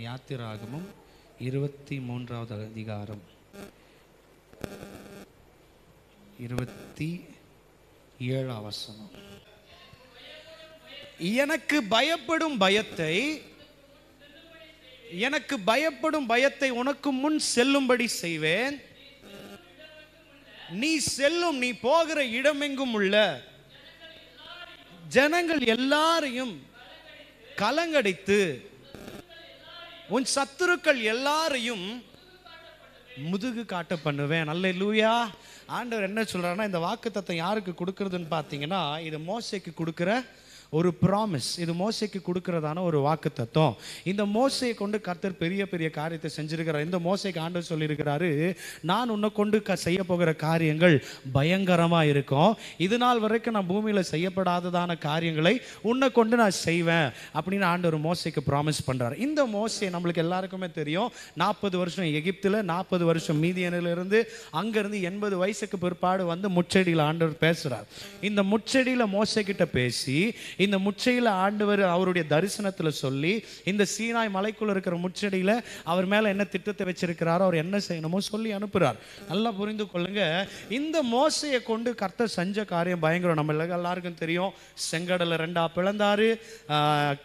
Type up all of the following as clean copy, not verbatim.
யாத்திராகமம் 23வது அதிகாரம் 27 வசனம். எனக்கு பயப்படும் பயத்தை உனக்கு முன் செல்லும்படி செய்வேன். நீ போகிற இடமெங்கும் உள்ள ஜனங்கள் எல்லாரையும் கலங்கடித்து உன் சத்துருக்கள் எல்லாரையும் முதுகு காட்ட பண்ணுவேன். அல்லேலூயா. ஆண்டவர் என்ன சொல்றாருன்னா, இந்த வாக்குத்தத்தம் யாருக்கு கொடுக்கிறதுன்னு பார்த்தீங்கன்னா, இது மோசேக்கு கொடுக்கிற ஒரு ப்ராமிஸ். இது மோசேக்கு கொடுக்கிறதான ஒரு வாக்கு தத்துவம். இந்த மோசையை கொண்டு கர்த்தர் பெரிய பெரிய காரியத்தை செஞ்சிருக்கிறார். இந்த மோசைக்கு ஆண்டவர் சொல்லியிருக்கிறாரு, நான் உன்னை கொண்டு செய்ய போகிற காரியங்கள் பயங்கரமா இருக்கும். இது நாள் வரைக்கும் நான் பூமியில செய்யப்படாததான காரியங்களை உன்னை கொண்டு நான் செய்வேன் அப்படின்னு ஆண்டவர் மோசைக்கு ப்ராமிஸ் பண்றாரு. இந்த மோசே நம்மளுக்கு எல்லாருக்குமே தெரியும். 40 வருஷம் எகிப்துல, 40 வருஷம் மீதியனில இருந்து, அங்கிருந்து 80 வயசுக்கு பிற்பாடு வந்து முச்செடியில் ஆண்டவர் பேசுறார். இந்த முச்செடியில மோசே கிட்ட பேசி, இந்த முச்செடியில ஆண்டவர் அவருடைய தரிசனத்துல சொல்லி, இந்த சீனாய் மலைக்குள்ள இருக்கிற முச்செடியில அவர் மேல என்ன திட்டத்தை வச்சிருக்கிறாரோ, அவர் என்ன செய்யணுமோ சொல்லி அனுப்புறார். நல்லா புரிந்து கொள்ளுங்க. இந்த மோசையை கொண்டு கர்த்தர் செஞ்ச காரியம் பயங்கரம். நம்ம எல்லாருக்கும் தெரியும். செங்கடலை 2ஆ பிளந்தாரு.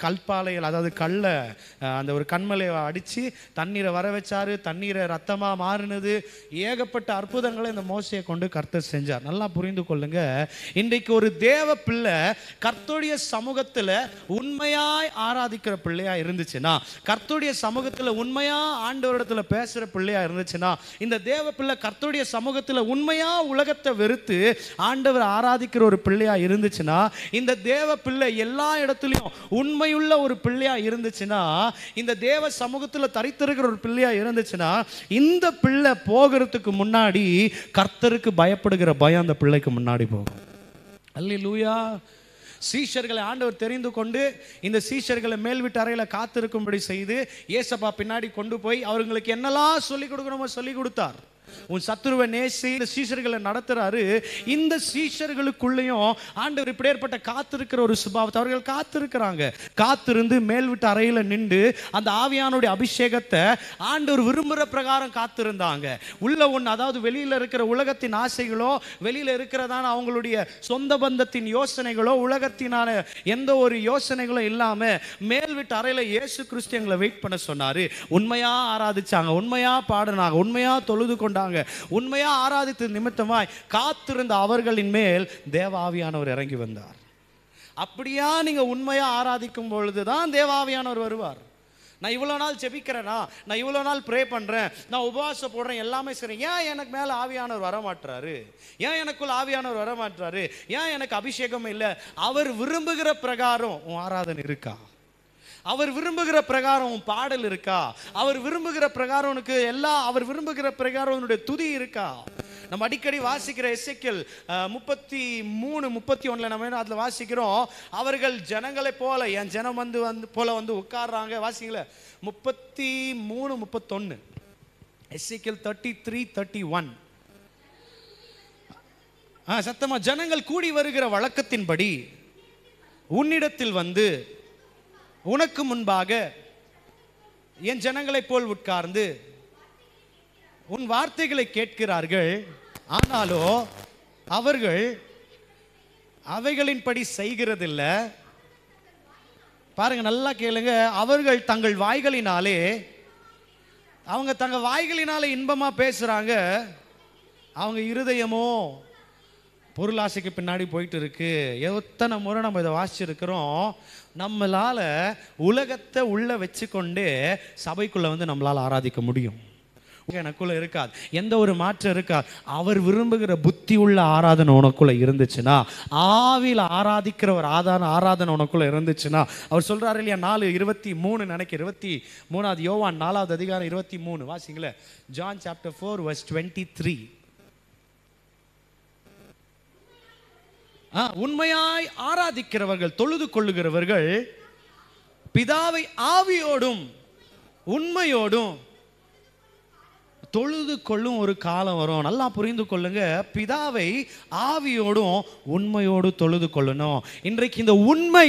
கல்பாலையில், அதாவது கல்ல அந்த ஒரு கண்மலையை அடிச்சு தண்ணீரை வர வச்சாரு. தண்ணீரை ரத்தமா மாறினது. ஏகப்பட்ட அற்புதங்களை இந்த மோசையை கொண்டு கர்த்தர் செஞ்சார். நல்லா புரிந்து கொள்ளுங்க. இன்றைக்கு ஒரு தேவ பிள்ளை கர்த்தருடைய சமூகத்துல உண்மையாய் ஆராதிக்கிற பிள்ளையா இருந்துச்சுன்னா, கர்த்தருடைய சமூகத்துல உண்மையா ஆண்டவரிடத்துல பேசுற பிள்ளையா இருந்துச்சுன்னா, இந்த தேவ பிள்ளை கர்த்தருடைய சமூகத்துல உண்மையா உலகத்தை வெறுத்து ஆண்டவர் ஆராதிக்கிற ஒரு பிள்ளையா இருந்துச்சுன்னா, இந்த தேவ பிள்ளை எல்லா இடத்துலயும் உண்மையுள்ள ஒரு பிள்ளையா இருந்துச்சுன்னா, இந்த தேவ சமூகத்துல தரித்திருக்கிற ஒரு பிள்ளையா இருந்துச்சுன்னா, இந்த பிள்ளை போகிறதுக்கு முன்னாடி கர்த்தருக்கு பயப்படுகிற பயம் அந்த பிள்ளைக்கு முன்னாடி போகும். அல்லேலூயா. சீஷர்களை ஆண்டவர் தெரிந்து கொண்டு இந்த சீஷர்களை மேல் வீட்டு அறையில் காத்திருக்கும்படி செய்து ஏசப்பா பின்னாடி கொண்டு போய் அவர்களுக்கு என்னெல்லாம் சொல்லிக் கொடுக்கணுமோ சொல்லிக் கொடுத்தார். உன் சத்துருவை நேசி இந்த சீஷர்களை நடத்துறாரு. இந்த சீஷர்களுக்குள்ளேயும் ஆண்டவர் இப்படி ஏற்பட்ட காத்திருக்கிற ஒரு சுபாவத்தை அவர்கள் காத்திருக்கிறாங்க. காத்திருந்து மேல் விட்டு அறையில் நின்று அந்த ஆவியானுடைய அபிஷேகத்தை ஆண்டவர் விரும்புகிற பிரகாரம் காத்திருந்தாங்க. உள்ள ஒன்று, அதாவது வெளியில் இருக்கிற உலகத்தின் ஆசைகளோ, வெளியில் இருக்கிறதான அவங்களுடைய சொந்த பந்தத்தின் யோசனைகளோ, உலகத்தினால எந்த ஒரு யோசனைகளோ இல்லாம மேல் விட்டு அறையில் இயேசு கிறிஸ்து எங்களை வெயிட் பண்ண சொன்னாரு. உண்மையா ஆராதிச்சாங்க, உண்மையா பாடினாங்க, உண்மையா தொழுது கொண்டாங்க, உண்மையா ஆராதித்தது நிமித்தமாய் காத்திருந்த அவர்களின் மேல் தேவ ஆவியானவர் இறங்கி வந்தார். அப்படியா நீங்க உண்மையா ஆராதிக்கும் பொழுதுதான் தேவ ஆவியானவர் வருவார். நான் இவ்வளோ நாள் ஜெபிக்கிறேனா, நான் இவ்வளோ நாள் ப்ரே பண்ணுறேன், நான் உபவாசம் போடுறேன், எல்லாமே சரி, ஏன் எனக்கு மேலே ஆவியானவர் வரமாட்டாரு? ஏன் எனக்குள்ள ஆவியானவர் வரமாட்டாரு? ஏன் எனக்கு அபிஷேகம் இல்லை? அவர் விரும்புகிற பிரகாரம் உன் ஆராதனை இருக்கா? அவர் விரும்புகிற பிரகாரம் உன் பாடல் இருக்கா? அவர் விரும்புகிற பிரகாரம் உனக்கு அவர் விரும்புகிற பிரகாரம் உன்னுடைய துதி இருக்கா? நம்ம அடிக்கடி வாசிக்கிற எசேக்கியேல் 33:31 நம்ம அதில் வாசிக்கிறோம், அவர்கள் ஜனங்களை போல, என் ஜனம் வந்து உட்கார்றாங்க. வாசிங்கள 33:31 எசேக்கியேல் 33:31. சத்தமா, ஜனங்கள் கூடி வருகிற வழக்கத்தின்படி உன்னிடத்தில் வந்து உனக்கு முன்பாக என் ஜனங்களைப் போல் உட்கார்ந்து உன் வார்த்தைகளை கேட்கிறார்கள். ஆனாலோ அவர்கள் அவைகளின்படி செய்கிறதில்லை. பாருங்க, நல்லா கேளுங்க. அவர்கள் தங்கள் வாய்களினாலே, அவங்க தங்கள் வாய்களினாலே இன்பமா பேசுறாங்க, அவங்க இருதயமோ பொருளாசைக்கு பின்னாடி போயிட்டு இருக்கு. எத்தனை முறை நம்ம இதை வாசிச்சிருக்கிறோம். நம்மளால உலகத்தை உள்ள வச்சுக்கொண்டு சபைக்குள்ள வந்து நம்மளால ஆராதிக்க முடியும். எனக்குள்ள இருக்காது, எந்த ஒரு மாற்றம் இருக்காது. அவர் விரும்புகிற புத்தி உள்ள ஆராதனை உனக்குள்ள இருந்துச்சுன்னா, ஆவியில் ஆராதிக்கிற ஒரு ஆராதனை உனக்குள்ள இருந்துச்சுன்னா, அவர் சொல்றாரு இல்லையா, 4:23 நினைக்கிறேன், 23வது யோவான் 4வது அதிகாரம் 23 வாசிங்களே. John chapter 4 verse 23. உண்மையாய் ஆராதிக்கிறவர்கள், தொழுது கொள்ளுகிறவர்கள் பிதாவை ஆவியோடும் உண்மையோடும் தொழுது கொள்ளும் ஒரு காலம் வரும். நல்லா புரிந்து கொள்ளுங்க. பிதாவை ஆவியோடும் உண்மையோடு தொழுது கொள்ளணும். இன்றைக்கு இந்த உண்மை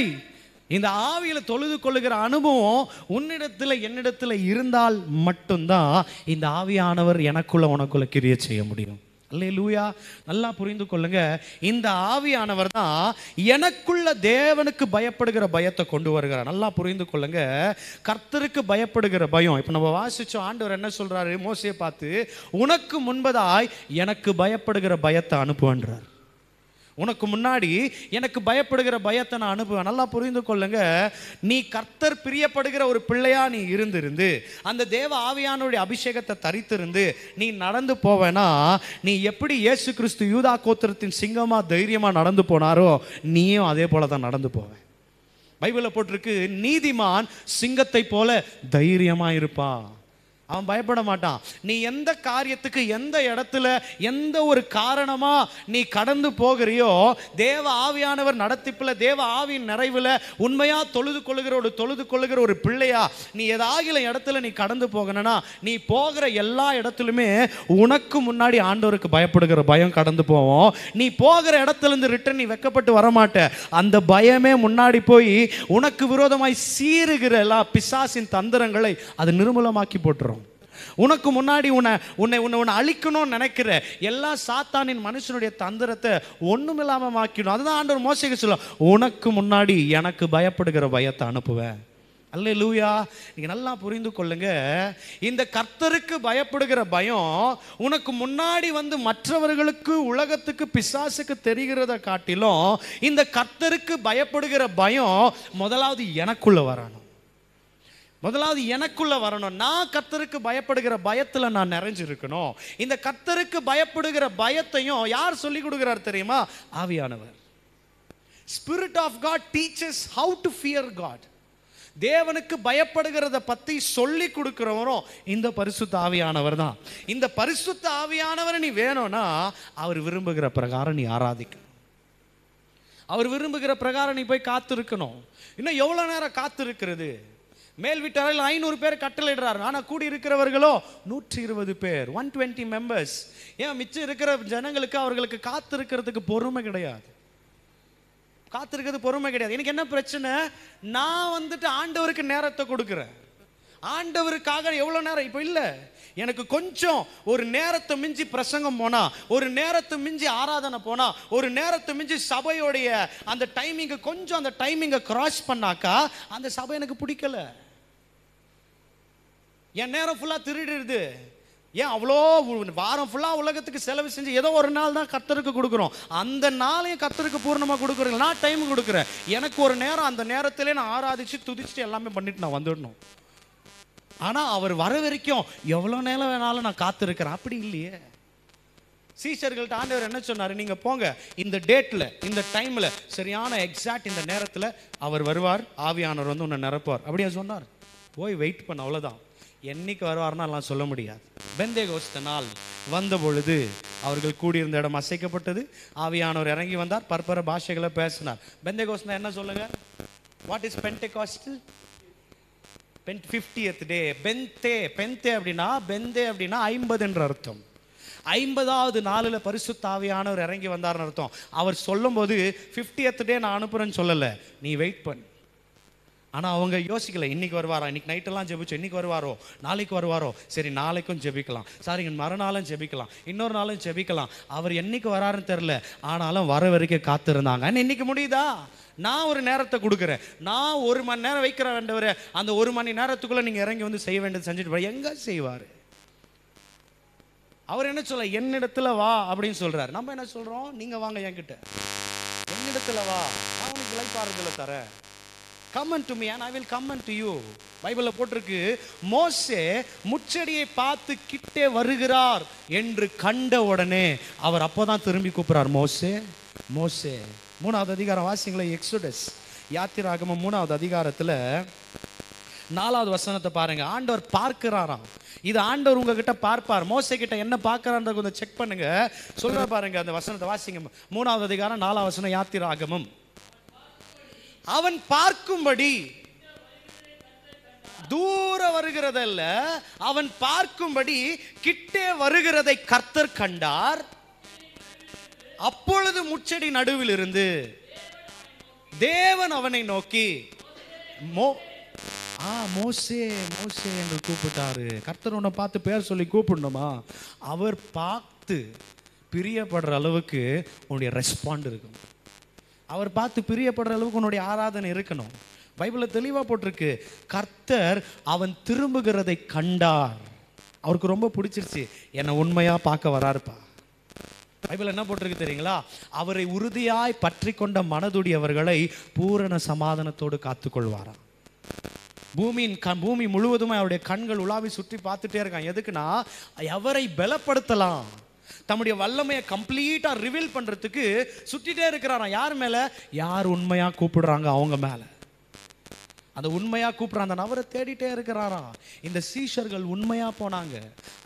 இந்த ஆவியில தொழுது கொள்ளுகிற அனுபவம் உன்னிடத்துல என்னிடத்துல இருந்தால் மட்டும்தான் இந்த ஆவியானவர் எனக்குள்ள உனக்குள்ள கிரியை செய்ய முடியும். அல்லேலூயா. நல்லா புரிந்து கொள்ளுங்க, இந்த ஆவியானவர் தான் எனக்குள்ள தேவனுக்கு பயப்படுகிற பயத்தை கொண்டு வருகிறார். நல்லா புரிந்து கொள்ளுங்க, கர்த்தருக்கு பயப்படுகிற பயம். இப்போ நம்ம வாசிச்சோம், ஆண்டவர் என்ன சொல்றாரு மோசேயை பார்த்து, உனக்கு முன்பதாய் எனக்கு பயப்படுகிற பயத்தை அனுப்புவேன்றார். உனக்கு முன்னாடி எனக்கு பயப்படுகிற பயத்தை நான் அனுப்புவேன். நல்லா புரிந்து கொள்ளுங்க, நீ கர்த்தர் பிரியப்படுகிற ஒரு பிள்ளையா நீ இருந்திருந்து அந்த தேவ ஆவியானுடைய அபிஷேகத்தை தரித்திருந்து நீ நடந்து போவேனா, நீ எப்படி இயேசு கிறிஸ்து யூதா கோத்திரத்தின் சிங்கமா தைரியமா நடந்து போனாரோ நீயும் அதே போல தான் நடந்து போவேன். பைபிளில் போட்டிருக்கு, நீதிமான் சிங்கத்தை போல தைரியமா இருப்பான். அவன் பயப்பட மாட்டான். நீ எந்த காரியத்துக்கு எந்த இடத்துல எந்த ஒரு காரணமா நீ கடந்து போகிறியோ, தேவ ஆவியானவர் நடத்திப்புல தேவ ஆவியின் நிறைவுல உண்மையா தொழுது கொள்ளுகிற ஒரு பிள்ளையா நீ ஏதாகில இடத்துல நீ கடந்து போகணும்னா, நீ போகிற எல்லா இடத்துலையுமே உனக்கு முன்னாடி ஆண்டவருக்கு பயப்படுகிற பயம் கடந்து போவோம். நீ போகிற இடத்துல இருந்து ரிட்டர்ன் நீ வெக்கப்பட்டு வரமாட்ட. அந்த பயமே முன்னாடி போய் உனக்கு விரோதமாய் சீறுகிற எல்லா பிசாசின் தந்திரங்களை அது நிர்மூலமாக்கி போட்டுரும். உனக்கு முன்னாடி உன்னை அழிக்கணும்னு நினைக்கிற எல்லா சாத்தானின் மனுஷனுடைய தந்திரத்தை ஒண்ணுமில்லாம மாக்கணும். அதுதான் ஆண்டவர் மோசேக்கு சொல்ல, உனக்கு முன்னாடி எனக்கு பயப்படுகிற பயத்தை அனுப்புவேன். அல்லேலூயா. நீங்க நல்லா புரிந்து கொள்ளுங்க, இந்த கர்த்தருக்கு பயப்படுகிற பயம் உனக்கு முன்னாடி வந்து மற்றவர்களுக்கு உலகத்துக்கு பிசாசுக்கு தெரிகிறத காட்டிலும் இந்த கர்த்தருக்கு பயப்படுகிற பயம் முதலாவது எனக்குள்ள வரணும். நான் கர்த்தருக்கு பயப்படுகிற பயத்துல நான் நிறைஞ்சிருக்கணும். இந்த கர்த்தருக்கு பயப்படுகிற பயத்தையும் யார் சொல்லி கொடுக்கிறார் தெரியுமா? ஆவியானவர். Spirit of God teaches how to fear God. தேவனுக்கு பயப்படுகிறத பத்தி சொல்லி கொடுக்கிறவரும் இந்த பரிசுத்த ஆவியானவர் தான். இந்த பரிசுத்த ஆவியானவர் நீ வேணும்னா அவர் விரும்புகிற பிரகாரம் நீ ஆராதிக்கணும். அவர் விரும்புகிற பிரகாரம் நீ போய் காத்திருக்கணும். இன்னும் எவ்வளவு நேரம் காத்திருக்கிறது? மேல் வீட்டாரில் 500 பேர் கட்டளையிடுறாரு, ஆனால் கூடி இருக்கிறவர்களோ 120 பேர், 120 மெம்பர்ஸ். ஏன் மிச்சம் இருக்கிற ஜனங்களுக்கு அவர்களுக்கு காத்திருக்கிறதுக்கு பொறுமை கிடையாது. எனக்கு என்ன பிரச்சனை? நான் வந்துட்டு ஆண்டவருக்கு நேரத்தை கொடுக்குறேன். ஆண்டவருக்காக எவ்வளோ நேரம் இப்போ இல்லை, எனக்கு கொஞ்சம் ஒரு நேரத்தை மிஞ்சி பிரசங்கம் போனா, ஒரு நேரத்தை மிஞ்சி ஆராதனை போனா, ஒரு நேரத்தை மிஞ்சி சபையோடைய அந்த டைமிங்கை கொஞ்சம் அந்த டைமிங்கை கிராஸ் பண்ணாக்கா அந்த சபை எனக்கு பிடிக்கல. என் நேரம் ஃபுல்லாக திருடிடுது. ஏன் அவ்வளோ வாரம் ஃபுல்லாக உலகத்துக்கு செலவு செஞ்சு ஏதோ ஒரு நாள் தான் கர்த்தருக்கு கொடுக்குறோம். அந்த நாளையும் கர்த்தருக்கு பூர்ணமாக கொடுக்குறேன். நான் டைம் கொடுக்குறேன். எனக்கு ஒரு நேரம், அந்த நேரத்திலே நான் ஆராதிச்சு துதிச்சுட்டு எல்லாமே பண்ணிட்டு நான் வந்துடணும். ஆனால் அவர் வர வரைக்கும் எவ்வளோ நேரம் வேணாலும் நான் காத்திருக்கிறேன். அப்படி இல்லையே. சீஷர்கள்ட்ட ஆண்டவர் என்ன சொன்னார்? நீங்கள் போங்க, இந்த டேட்டில் இந்த டைமில் சரியான எக்ஸாக்ட் இந்த நேரத்தில் அவர் வருவார், ஆவியானவர் வந்து உன்னை நிரப்புவார் அப்படியே சொன்னார். போய் வெயிட் பண்ண, அவ்வளோதான். என்னைக்கு வருவார்னா எல்லாம் சொல்ல முடியாது. பெந்தேகோஸ்து நாள் வந்த பொழுது அவர்கள் கூடியிருந்த இடம் அசைக்கப்பட்டது. ஆவியானவர் இறங்கி வந்தார், பற்பர பாஷைகளை பேசினார். பெந்தேகோஸ்துனா என்ன சொல்லுங்க? What is பெண்டெகாஸ்டல்? 50th டே. பெந்தே அப்படின்னா 50 என்ற அர்த்தம். 50வது நாளில் பரிசுத்த ஆவியானவர் இறங்கி வந்தார்னு அர்த்தம். அவர் சொல்லும் போது 50th டே நான் அனுப்புறேன்னு சொல்லலை, நீ வெயிட் பண்ணு. ஆனால் அவங்க யோசிக்கல, இன்னைக்கு வருவாரா, இன்னைக்கு நைட்டெல்லாம் ஜெபிச்சோம், இன்னைக்கு வருவாரோ, நாளைக்கு வருவாரோ, சரி நாளைக்கும் ஜெபிக்கலாம், சாரி மறுநாளும் ஜெபிக்கலாம், இன்னொரு நாளும் ஜெபிக்கலாம். அவர் என்னைக்கு வராருன்னு தெரில, ஆனாலும் வர வரைக்கும் காத்திருந்தாங்க. இன்னைக்கு முடியுதா? நான் ஒரு நேரத்தை கொடுக்குறேன், நான் 1 மணி நேரம் வைக்கிற வேண்டவர், அந்த 1 மணி நேரத்துக்குள்ளே நீங்கள் இறங்கி வந்து செய்ய வேண்டியது செஞ்சுட்டு எங்கே செய்வார்? அவர் என்ன சொல்ல, என்னிடத்துல வா அப்படின்னு சொல்றாரு. நம்ம என்ன சொல்றோம்? நீங்க வாங்க என்கிட்ட, என்னிடத்துல வா, நான் உனக்கு இளைப்பாறுதலை தரேன். Come unto me and I will come unto you. பைபிளில் போட்டிருக்கு, மோசே முச்செடியை பார்த்து கிட்டே வருகிறார் என்று கண்ட உடனே அவர் அப்போதான் திரும்பி கூப்பிடுறார், மோசே மோசே. 3வது அதிகாரம் வாசிங்களே, எக்ஸோடஸ், யாத்திராகமம் 3வது அதிகாரத்தில் 4வது வசனத்தை பாருங்க. ஆண்டவர் பார்க்கிறாராம். இது ஆண்டவர் உங்ககிட்ட பார்ப்பார். மோசே கிட்ட என்ன பார்க்கிறார்ன்றத கொஞ்சம் செக் பண்ணுங்க. சொல்ற பாருங்க, அந்த வசனத்தை வாசிங்க. 3வது அதிகாரம் 4வது வசனம், யாத்திராகமம். அவன் பார்க்கும்படி தூர வருகிறதல்ல, அவன் பார்க்கும்படி கிட்டே வருகிறதை கர்த்தர் கண்டார். அப்பொழுது முச்செடி நடுவில் இருந்து தேவன் அவனை நோக்கி மோசே மோசே என்று கூப்பிட்டாரு. கர்த்தர் உன்னை பார்த்து பேர் சொல்லி கூப்பிடணுமா? அவர் பார்த்து பிரியப்படுற அளவுக்கு உன்னுடைய ரெஸ்பாண்ட் இருக்கணும். அவர் பார்த்து பிரியப்படுற அளவுக்கு உன்னுடைய ஆராதனை இருக்கணும். பைபிளில் தெளிவாக போட்டிருக்கு, கர்த்தர் அவன் திரும்புகிறதை கண்டார். அவருக்கு ரொம்ப பிடிச்சிருச்சு, என்னை உண்மையாக பார்க்க வராருப்பா. பைபிள் என்ன போட்டிருக்கு தெரியுங்களா? அவரை உறுதியாய் பற்றி கொண்ட மனதுடையவர்களை பூரண சமாதானத்தோடு காத்துக்கொள்வாராம். பூமி முழுவதும் அவருடைய கண்கள் உலாவி சுற்றி பார்த்துட்டே இருக்கான். எதுக்குன்னா, எவரை பலப்படுத்தலாம், தம்முடைய வல்லமையை கம்ப்ளீட்டா ரிவீல் பண்றதுக்கு சுற்றிட்டே இருக்கிறாராம். யார் மேல? யார் உண்மையா கூப்பிடுறாங்க அவங்க மேல. அந்த உண்மையா கூப்பிடுற அந்த நபரை தேடிட்டே இருக்கிறாராம். இந்த சீஷர்கள் உண்மையா போனாங்க.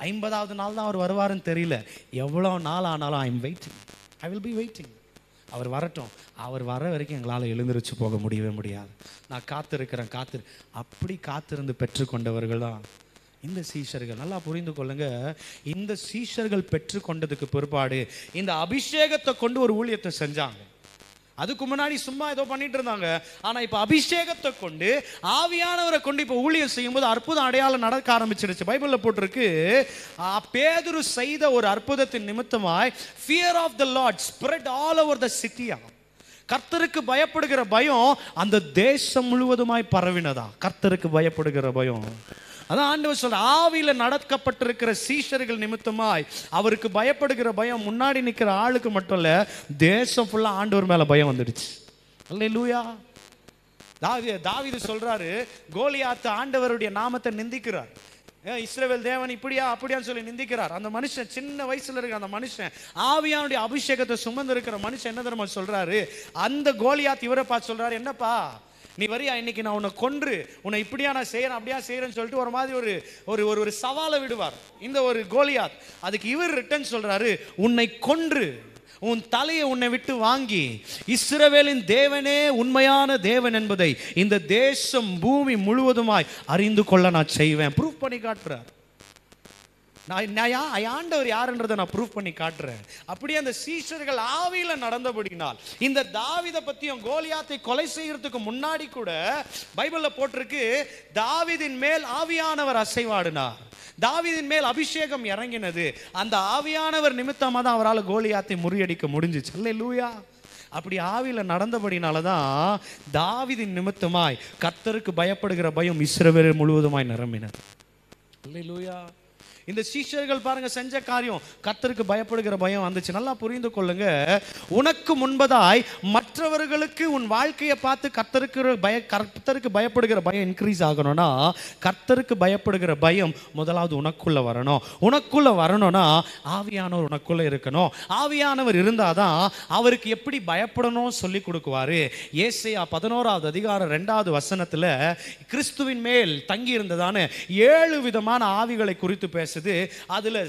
50வது நாள் தான் அவர் வருவாருன்னு தெரியல. எவ்வளோ நாள் ஆனாலும் ஐ வில் பி வெயிட்டிங். அவர் வரட்டும், அவர் வர வரைக்கும் எங்களால் எழுந்திருச்சு போக முடியவே முடியாது. நான் காத்திருக்கிறேன். அப்படி காத்திருந்து பெற்றுக்கொண்டவர்கள் தான் இந்த சீஷர்கள். நல்லா புரிந்து கொள்ளுங்க, இந்த சீஷர்கள் பெற்றுக்கொண்டதுக்கு பிற்பாடு இந்த அபிஷேகத்தை கொண்டு ஒரு ஊழியத்தை செஞ்சாங்க. அதுக்கு முன்னாடி சும்மா ஏதோ பண்ணிட்டு இருந்தாங்க. ஆனா இப்ப அபிஷேகத்தை கொண்டு, ஆவியானவரை கொண்டு இப்ப ஊழியம் செய்யும் போது அற்புதம் அடையாளம் நடக்க ஆரம்பிச்சிருச்சு. பைபிள்ல போட்டிருக்கு, பேதுரு செய்த ஒரு அற்புதத்தின் நிமித்தமாய் fear of the Lord spread all over the city. கர்த்தருக்கு பயப்படுகிற பயம் அந்த தேசம் முழுவதுமாய் பரவினதா. கர்த்தருக்கு பயப்படுகிற பயம், அதான் ஆண்டவர் சொல்ற, ஆவியில நடக்கப்பட்டிருக்கிற சீஷர்கள் நிமித்தமாய் அவருக்கு பயப்படுகிற பயம் முன்னாடி நிற்கிற ஆளுக்கு மட்டும் இல்ல, தேசம் ஃபுல்லா ஆண்டவர் மேல பயம் வந்துடுச்சு. அல்லேலூயா. தாவீது சொல்றாரு, கோலியாத்து ஆண்டவருடைய நாமத்தை நிந்திக்கிறார். இஸ்ரவேல் தேவன் இப்படியா அப்படியான்னு சொல்லி நிந்திக்கிறார். அந்த மனுஷன் சின்ன வயசுல இருக்க அந்த மனுஷன், ஆவியானுடைய அபிஷேகத்தை சுமந்து இருக்கிற மனுஷன் என்ன தெரியுமா சொல்றாரு? அந்த கோலியாத் இவரை பார்த்து சொல்றாரு, என்னப்பா நீ வரியா, இன்னைக்கு நான் உன்னை கொன்று உன்னை இப்படியா நான் செய்யறேன் அப்படியா செய்யறேன்னு சொல்லிட்டு ஒரு மாதிரி ஒரு சவாலை விடுவார் இந்த ஒரு கோலியாத். அதுக்கு இவர் ரிட்டர்ன் சொல்றாரு, உன்னை கொன்று உன் தலையை உன்னை விட்டு வாங்கி இஸ்ரவேலின் தேவனே உண்மையான தேவன் என்பதை இந்த தேசம் பூமி முழுவதுமாய் அறிந்து கொள்ள நான் செய்வேன். ப்ரூஃப் பண்ணி காட்டுறார். ஆண்டவர் யாருன்றதை நான் ப்ரூஃப் பண்ணி காட்டுறேன். அப்படியே அந்த சீஷர்கள் ஆவியில நடந்தபடினால் இந்த தாவீதை பத்தியும் கோலியாத்தை கொலை செய்யறதுக்கு முன்னாடி கூட பைபிள்ல போட்டிருக்கு, தாவீதின் மேல் ஆவியானவர் அசைவாடினார். தாவீதின் மேல் அபிஷேகம் இறங்கினது. அந்த ஆவியானவர் நிமித்தமாக தான் அவரால் கோலியாத்தை முறியடிக்க முடிஞ்சிச்சு. அல்லேலூயா. அப்படி ஆவியில நடந்தபடினாலதான் தாவீதின் நிமித்தமாய் கர்த்தருக்கு பயப்படுகிற பயம் இஸ்ரவேல் முழுவதுமாய் நிரம்பினது. அல்லேலூயா. இந்த சீஷர்கள் பாருங்க செஞ்ச காரியம், கர்த்தருக்கு பயப்படுகிற பயம் வந்துச்சு. நல்லா புரிந்து கொள்ளுங்க, உனக்கு முன்பதாய் மற்றவர்களுக்கு உன் வாழ்க்கையை பார்த்து கர்த்தருக்கு பயப்படுகிற பயம் இன்க்ரீஸ் ஆகணும்னா, கர்த்தருக்கு பயப்படுகிற பயம் முதலாவது உனக்குள்ள வரணும். உனக்குள்ள வரணும்னா ஆவியானவர் உனக்குள்ள இருக்கணும். ஆவியானவர் இருந்தாதான் அவருக்கு எப்படி பயப்படணும் சொல்லி கொடுக்குவாரு. ஏசாயா 11வது அதிகாரம் 2வது வசனத்துல கிறிஸ்துவின் மேல் தங்கி இருந்ததான 7 விதமான ஆவிகளை குறித்து பேச. அதுல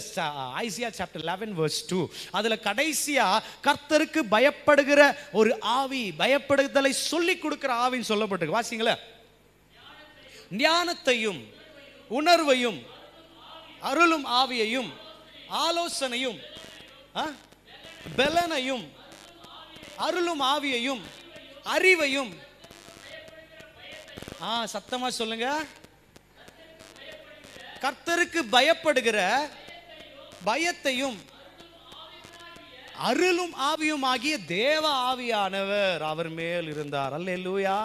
ஐசியா சாப்டர் 11 verse 2 அதுல கடைசியா கர்த்தருக்கு பயப்படுகிற ஒரு ஆவி, பயப்படுதலை சொல்லி கொடுக்கிற ஆவின்னு சொல்லப்பட்டிருக்கு. வாசிங்களே, ஞானத்தையும் உணர்வையும் அருளும் ஆவியையும் ஆலோசனையும் பலனையும் அருளும் ஆவியையும் அறிவையும். சத்தமா சொல்லுங்க, கர்த்தருக்கு பயப்படுகிற பயத்தையும் அருளும் ஆவியும் ஆகிய தேவ ஆவியானவர் அவர் மேல் இருந்தார். அல்லேலூயா.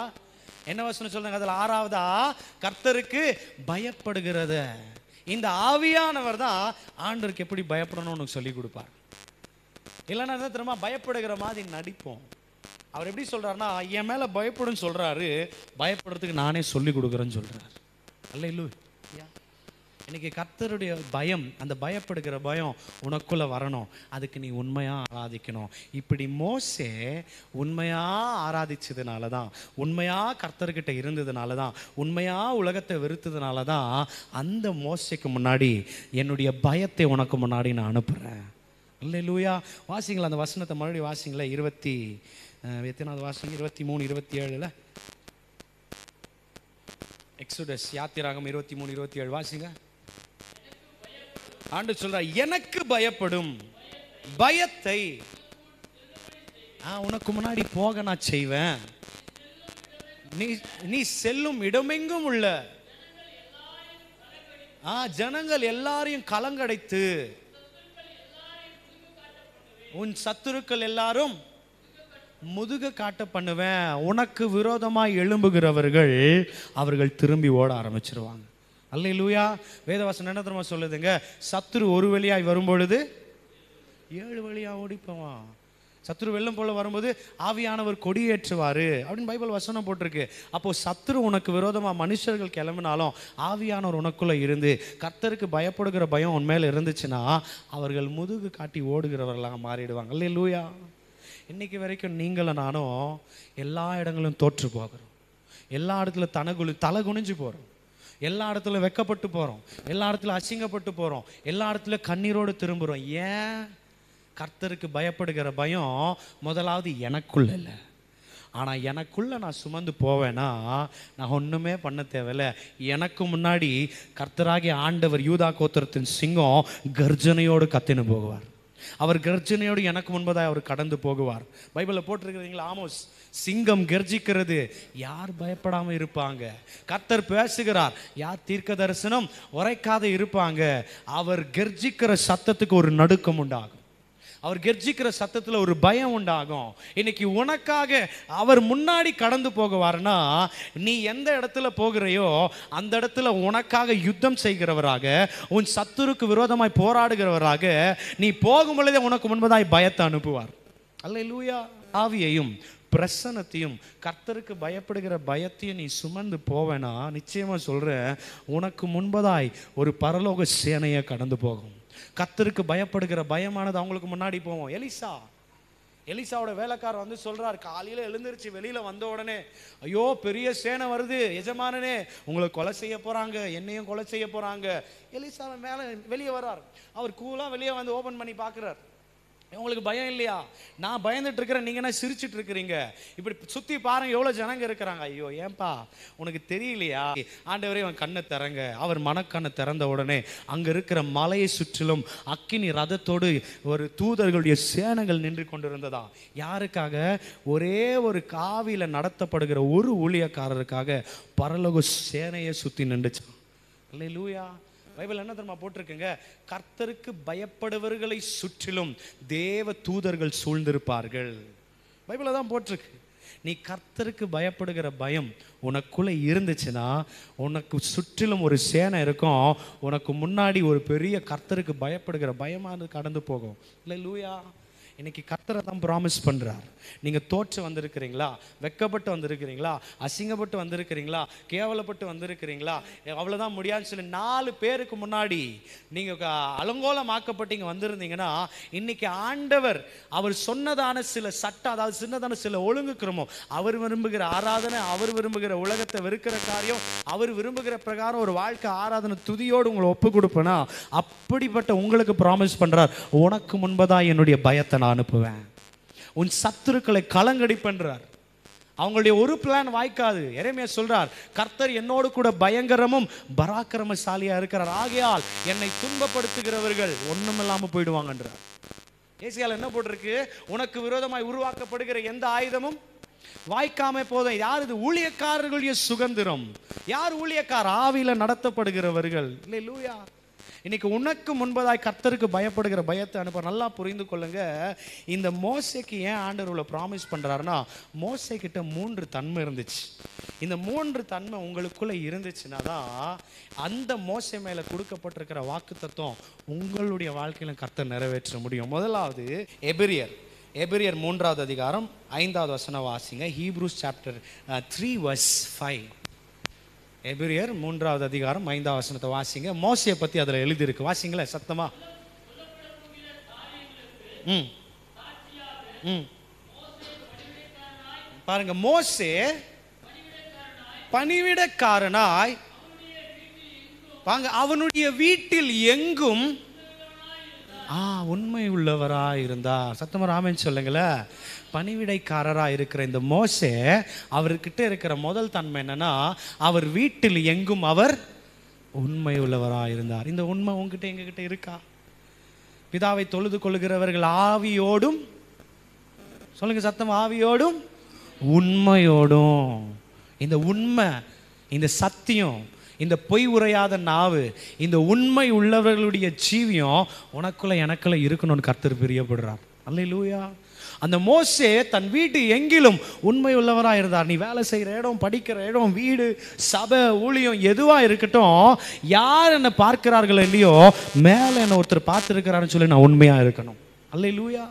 என்ன வசனம் சொல்லுங்க அதுல? 6வதா, கர்த்தருக்கு பயப்படுகிறத இந்த ஆவியானவர் தான் ஆண்டவருக்கு எப்படி பயப்படணும்னு சொல்லி கொடுப்பார். இல்லைன்னா என்ன தெரியுமா, பயப்படுகிற மாதிரி நடிப்போம். அவர் எப்படி சொல்றாருன்னா, என் மேல பயப்படுன்னு சொல்றாரு, பயப்படுறதுக்கு நானே சொல்லி கொடுக்குறேன்னு சொல்றாரு. அல்லேலூயா. இன்னைக்கு கர்த்தருடைய பயம், அந்த பயப்படுகிற பயம் உனக்குள்ள வரணும். அதுக்கு நீ உண்மையா ஆராதிக்கணும். இப்படி மோசே உண்மையா ஆராதிச்சதுனால தான், உண்மையா கர்த்தர்கிட்ட இருந்ததுனால தான், உண்மையா உலகத்தை வெறுத்ததுனால தான் அந்த மோசேக்கு முன்னாடி என்னுடைய பயத்தை உனக்கு முன்னாடி நான் அனுப்புறேன். அல்லேலூயா. வாசிங்களா அந்த வசனத்தை மறுபடியும் வாசிங்களா. 20 வாசிங்க, 23 27 எக்ஸோடஸ் யாத்திராகம் 23 27 வாசிங்க. ஆண்டவர் சொல்றார், எனக்கு பயப்படும் பயத்தை உனக்கு முன்னாடி போக நான் செய்வேன். நீ நீ செல்லும் இடமெங்கும் உள்ள ஜனங்கள் எல்லாரையும் கலங்கடைத்து உன் சத்துருக்கள் எல்லாரும் முதுக காட்ட பண்ணுவேன். உனக்கு விரோதமாய் எழும்புகிறவர்கள் அவர்கள் திரும்பி ஓட ஆரம்பிச்சிருவாங்க. அல்லேலூயா. வேதவசனம் என்ன தெரியுமா சொல்லுதுங்க? சத்துரு ஒரு வழியாய் வரும்பொழுது 7 வழியா ஓடி போவான். சத்துரு வெள்ளம் போல வரும்போது ஆவியானவர் கொடியேற்றுவார் அப்படின்னு பைபிள் வசனம் போட்டிருக்கு. அப்போது சத்துரு உனக்கு விரோதமாக மனுஷர்கள் கிளம்பினாலும் ஆவியானவர் உனக்குள்ளே இருந்து கர்த்தருக்கு பயப்படுகிற பயம் உன்மேல் இருந்துச்சுன்னா அவர்கள் முதுகு காட்டி ஓடுகிறவர்களாக மாறிடுவாங்க. அல்லேலூயா. இன்னைக்கு வரைக்கும் நீங்களும் நானும் எல்லா இடங்களும் தோற்று போகிறோம். எல்லா இடத்துல தலை குனிஞ்சு போகிறோம். எல்லா இடத்துல வெக்கப்பட்டு போகிறோம். எல்லா இடத்துல அசிங்கப்பட்டு போகிறோம். எல்லா இடத்துல கண்ணீரோடு திரும்புகிறோம். ஏன்? கர்த்தருக்கு பயப்படுகிற பயம் முதலாவது எனக்குள்ள இல்லை. ஆனால் எனக்குள்ளே நான் சுமந்து போவேன்னா நான் ஒன்றுமே பண்ண தேவையில்லை. எனக்கு முன்னாடி கர்த்தராகிய ஆண்டவர் யூதா கோத்திரத்தின் சிங்கம் கர்ஜனையோடு கத்தின்னு போகுவார். அவர் கர்ஜனையோடு எனக்கு முன்பதாக அவர் கடந்து போகுவார். பைபிளில் போட்டிருக்கிறீங்களா? ஆமோஸ், சிங்கம் கர்ஜிக்கிறது, யார் பயப்படாமல் இருப்பாங்க? கர்த்தர் பேசுகிறார், யார் தீர்க்க தரிசனம் உரைக்காத இருப்பாங்க? அவர் கர்ஜிக்கிற சத்தத்துக்கு ஒரு நடுக்கம் உண்டாகும். அவர் கர்ஜிக்கிற சத்தத்தில் ஒரு பயம் உண்டாகும். இன்னைக்கு உனக்காக அவர் முன்னாடி கடந்து போகுவார்னா நீ எந்த இடத்துல போகிறையோ அந்த இடத்துல உனக்காக யுத்தம் செய்கிறவராக, உன் சத்துருக்கு விரோதமாய் போராடுகிறவராக நீ போகும் பொழுதே உனக்கு முன்பதாய் பயத்தை அனுப்புவார். அல்லேலூயா. ஆவியையும் பிரசன்னத்தையும் கர்த்தருக்கு பயப்படுகிற பயத்தையும் நீ சுமந்து போவேனா நிச்சயமா சொல்றேன், உனக்கு முன்பதாய் ஒரு பரலோக சேனையை கடந்து போகும். கர்த்தருக்கு பயப்படுகிற பயமானது அவங்களுக்கு முன்னாடி போவோம். எலிசாவோட வேலைக்காரர் வந்து சொல்றார், காலையில எழுந்திருச்சு வெளியில வந்த உடனே, ஐயோ பெரிய சேனை வருது எஜமானனே, உங்களை கொலை செய்ய போறாங்க, என்னையும் கொலை செய்ய போறாங்க. எலிசா மேல வெளியே வர்றார். அவர் கூலா வெளியே வந்து ஓபன் பண்ணி பாக்குறார். உங்களுக்கு பயம் இல்லையா? நான் பயந்துட்டு இருக்கிறேன், நீங்க என்ன சிரிச்சிட்டு இருக்கிறீங்க? இப்படி சுத்தி பாருங்க எவ்வளவு ஜனங்க இருக்கிறாங்க. ஐயோ ஏன்பா உனக்கு தெரியலையா? ஆண்டவரே அவன் கண்ணை திறங்க. அவர் மனக்கண்ணை திறந்த உடனே அங்க இருக்கிற மலையை சுற்றிலும் அக்கினி ரதத்தோடு ஒரு தூதர்களுடைய சேனைகள் நின்று கொண்டிருந்ததா. யாருக்காக? ஒரே ஒரு காவியில நடத்தப்படுகிற ஒரு ஊழியக்காரருக்காக பரலோக சேனையை சுத்தி நின்றுச்சு. அல்லேலூயா. பைபிள் என்ன தெரியுமா போட்டிருக்குங்க? கர்த்தருக்கு பயப்படுவர்களை சுற்றிலும் தேவ தூதர்கள் சூழ்ந்திருப்பார்கள். பைபிளில் தான் போட்டிருக்கு. நீ கர்த்தருக்கு பயப்படுகிற பயம் உனக்குள்ளே இருந்துச்சுன்னா உனக்கு சுற்றிலும் ஒரு சேனை இருக்கும். உனக்கு முன்னாடி ஒரு பெரிய கர்த்தருக்கு பயப்படுகிற பயமானது கடந்து போகும். அல்லேலூயா. இன்னைக்கு கர்த்தரை தான் ப்ராமிஸ் பண்ணுறார். நீங்கள் தோற்று வந்திருக்கிறீங்களா? வெக்கப்பட்டு வந்திருக்கிறீங்களா? அசிங்கப்பட்டு வந்திருக்கிறீங்களா? கேவலப்பட்டு வந்திருக்கிறீங்களா? அவ்வளோதான் முடியாதுன்னு சொல்லி 4 பேருக்கு முன்னாடி நீங்கள் அலங்கோலமாக்கப்பட்டீங்க வந்திருந்தீங்கன்னா இன்னைக்கு ஆண்டவர் அவர் சொன்னதான சில சட்டம், அதாவது சின்னதான சில ஒழுங்குக்கிறமோ, அவர் விரும்புகிற ஆராதனை, அவர் விரும்புகிற உலகத்தை வெறுக்கிற காரியம், அவர் விரும்புகிற பிரகாரம் ஒரு வாழ்க்கை ஆராதனை துதியோடு உங்களை ஒப்பு கொடுப்பேனா அப்படிப்பட்ட உங்களுக்கு ப்ராமிஸ் பண்ணுறார், உனக்கு முன்பதாக என்னுடைய பயத்தை நான் அனுப்புவேன், உன் சத்துருக்களை கலங்கடிப்பென்றார். அவங்களுடைய ஒரு பிளான் வாய்க்காது. எரேமியா சொல்றார், கர்த்தர் என்னோடு கூட பயங்கரமும் பராக்கிரமசாலியா இருக்கிறார், ஆகையால் என்னை துன்பப்படுத்துகிறவர்கள் ஒண்ணுமில்லாம போயிடுவாங்கன்றார். ஏசியால என்ன போட்டிருக்கு? உனக்கு விரோதமாய் உருவாக்கப்படுகிற எந்த ஆயுதமும் வாய்க்காம போதும். யார் இது? ஊழியக்காரர்களுடைய சுதந்திரம். யார் ஊழியக்கார? ஆவியில நடத்தப்படுகிறவர்கள். அல்லேலூயா. இன்னைக்கு உனக்கு முன்பதாய் கர்த்தருக்கு பயப்படுகிற பயத்தை அனுப்ப. நல்லா புரிந்து கொள்ளுங்க. இந்த மோசேக்கு ஏன் ஆண்டவர் ப்ராமிஸ் பண்றாருன்னா, மோசே கிட்ட 3 தன்மை இருந்துச்சு. இந்த 3 தன்மை உங்களுக்குள்ள இருந்துச்சுன்னா தான் அந்த மோசே மேல கொடுக்கப்பட்டிருக்கிற வாக்குத்தத்தம் உங்களுடைய வாழ்க்கையில கர்த்தர் நிறைவேற்ற முடியும். முதலாவது எபிரியர் 3வது அதிகாரம் 5வது வசனம் வாசிங்க. Hebrews chapter 3 verse 5. எபிரியர் 3வது அதிகாரம் 5வது வசனத்தை வாசிங்க. மோசையை பத்தி அதுல எழுதியிருக்கு. வாசிங்களே சத்தமா. பாருங்க, மோசே பணிவிடக்காரனாய் அவனுடைய வீட்டில் எங்கும் உண்மை உள்ளவராய் இருந்தார். சத்தமா ஆமென் சொல்லுங்களேன். பணிவிடைக்காரராக இருக்கிற இந்த மோசே, அவர்கிட்ட இருக்கிற முதல் தன்மை என்னன்னா, அவர் வீட்டில் எங்கும் அவர் உண்மை உள்ளவராக இருந்தார். இந்த உண்மை உங்ககிட்ட எங்ககிட்ட இருக்கா? பிதாவை தொழுது கொள்கிறவர்கள் ஆவியோடும், சொல்லுங்க சத்தம், ஆவியோடும் உண்மையோடும். இந்த உண்மை, இந்த சத்தியம், இந்த பொய் உரையாத நாவு, இந்த உண்மை உள்ளவர்களுடைய ஜீவியம் உனக்குள்ள எனக்குள்ள இருக்கணும்னு கர்த்தர் பிரியப்படுறார். அல்லேலூயா. அந்த மோசே தன் வீட்டு எங்கிலும் உண்மை உள்ளவராக இருந்தார். நீ வேலை செய்கிற இடம், படிக்கிற இடம், வீடு, சபை, ஊழியம் எதுவாக இருக்கட்டும், யார் என்னை பார்க்கிறார்களோ இல்லையோ, மேலே என்னை ஒருத்தர் பார்த்துருக்கிறாருன்னு சொல்லி நான் உண்மையாக இருக்கணும். அல்லேலூயா.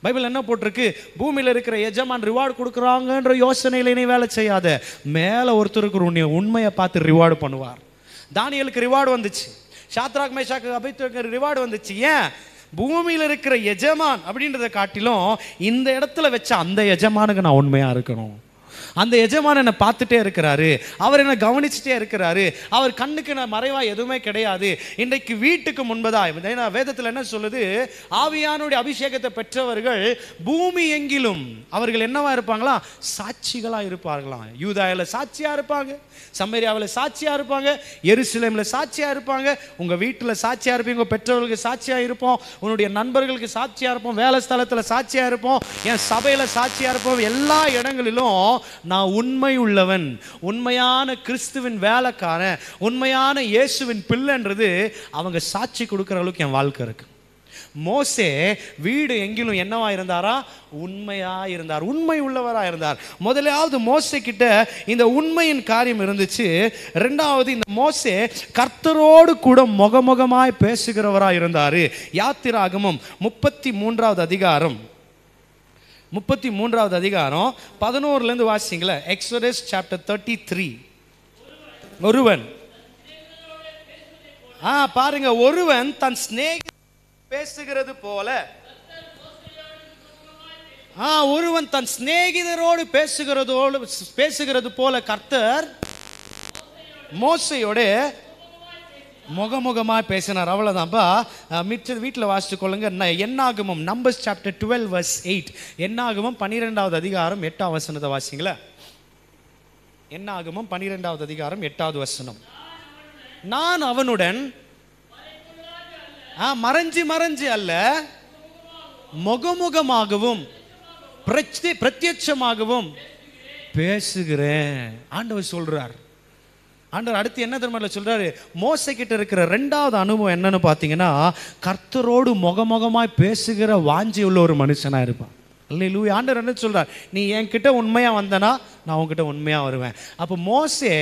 பைபிள் என்ன போட்டிருக்கு? பூமியில் இருக்கிற எஜமான் ரிவார்டு கொடுக்குறாங்கன்ற யோசனையில நீ வேலை செய்யாத. மேலே ஒருத்தருக்கு உன்னை உண்மையை பார்த்து ரிவார்டு பண்ணுவார். தானியேலுக்கு ரிவார்டு வந்துச்சு, சாத்ராக் மேஷாக்கு அபேத்நேகோவுக்கு ரிவார்டு வந்துச்சு. ஏன்? பூமியில் இருக்கிற எஜமான் அப்படின்றத காட்டிலும் இந்த இடத்துல வச்ச அந்த எஜமானுக்கு நான் உண்மையா இருக்கணும். அந்த எஜமான் என்னை பார்த்துட்டே இருக்கிறாரு, அவர் என்னை கவனிச்சுட்டே இருக்கிறாரு, அவர் கண்ணுக்கு நான் மறைவா எதுவுமே கிடையாது. இன்றைக்கு வீட்டுக்கு முன்பதாக வேதத்தில் என்ன சொல்லுது? ஆவியானுடைய அபிஷேகத்தை பெற்றவர்கள் பூமி எங்கிலும் அவர்கள் என்னவா இருப்பாங்களா? சாட்சிகளா இருப்பார்களாம். யூதாயில சாட்சியா இருப்பாங்க, சமரியாவில் சாட்சியா இருப்பாங்க, எருசலேமில் சாட்சியா இருப்பாங்க, உங்க வீட்டில் சாட்சியா இருப்பீங்க, உங்க பெற்றோர்களுக்கு சாட்சியா இருப்போம், உன்னுடைய நண்பர்களுக்கு சாட்சியா இருப்போம், வேலை ஸ்தலத்தில் சாட்சியா இருப்போம், என் சபையில சாட்சியா இருப்போம். எல்லா இடங்களிலும் நான் உண்மை உள்ளவன், உண்மையான கிறிஸ்துவின் வேலைக்காரன், உண்மையான இயேசுவின் பிள்ளைன்றது அவங்க சாட்சி கொடுக்கிற அளவுக்கு என் வாழ்க்கை இருக்கு. மோசே வீடு எங்கிலும் என்னவா இருந்தாரா? உண்மையா இருந்தார், உண்மை உள்ளவரா இருந்தார். முதலாவது மோசே கிட்ட இந்த உண்மையின் காரியம் இருந்துச்சு. இரண்டாவது, இந்த மோசே கர்த்தரோடு கூட முகமுகமாய் பேசுகிறவரா இருந்தாரு. யாத்திராகமம் 33வது அதிகாரம் 11 வாசிங்களேன். Exodus chapter 33. ஒருவன் பாருங்க, ஒருவன் தன் சிநேகிதன் பேசுகிறது போல, ஒருவன் தன் சிநேகிதரோடு பேசுகிறது போல கர்த்தர் மோசையோட முகமுகமாக பேசினார். அவ்வளோதான்ப்பா. மிச்ச வீட்டில் வாசித்து கொள்ளுங்க. என்னாகமம் நம்பர்ஸ் சாப்டர் 12 verse 8. என்னாகமம் 12வது அதிகாரம் 8வது வசனத்தை வாசிங்களேன். என்னாகமம் 12வது அதிகாரம் 8வது வசனம். நான் அவனுடன் மறைஞ்சு அல்ல, முகமுகமாகவும் பிரத்யட்சமாகவும் பேசுகிறேன் ஆண்டவர் சொல்றார். ஆண்டவர் அடுத்து என்ன தெரியுமா சொல்றாரு? மோசே கிட்ட இருக்கிற இரண்டாவது அனுபவம் என்னன்னு பார்த்தீங்கன்னா, கர்த்தரோடு முகமுகமாய் பேசுகிற வாஞ்சி உள்ள ஒரு மனுஷனா இருப்பான். அல்லேலூயா. ஆண்டவர் என்ன சொல்றார்? நீ என்கிட்ட உண்மையா வந்தனா நான் உன்கிட்ட உண்மையா வருவேன். அப்போ மோசே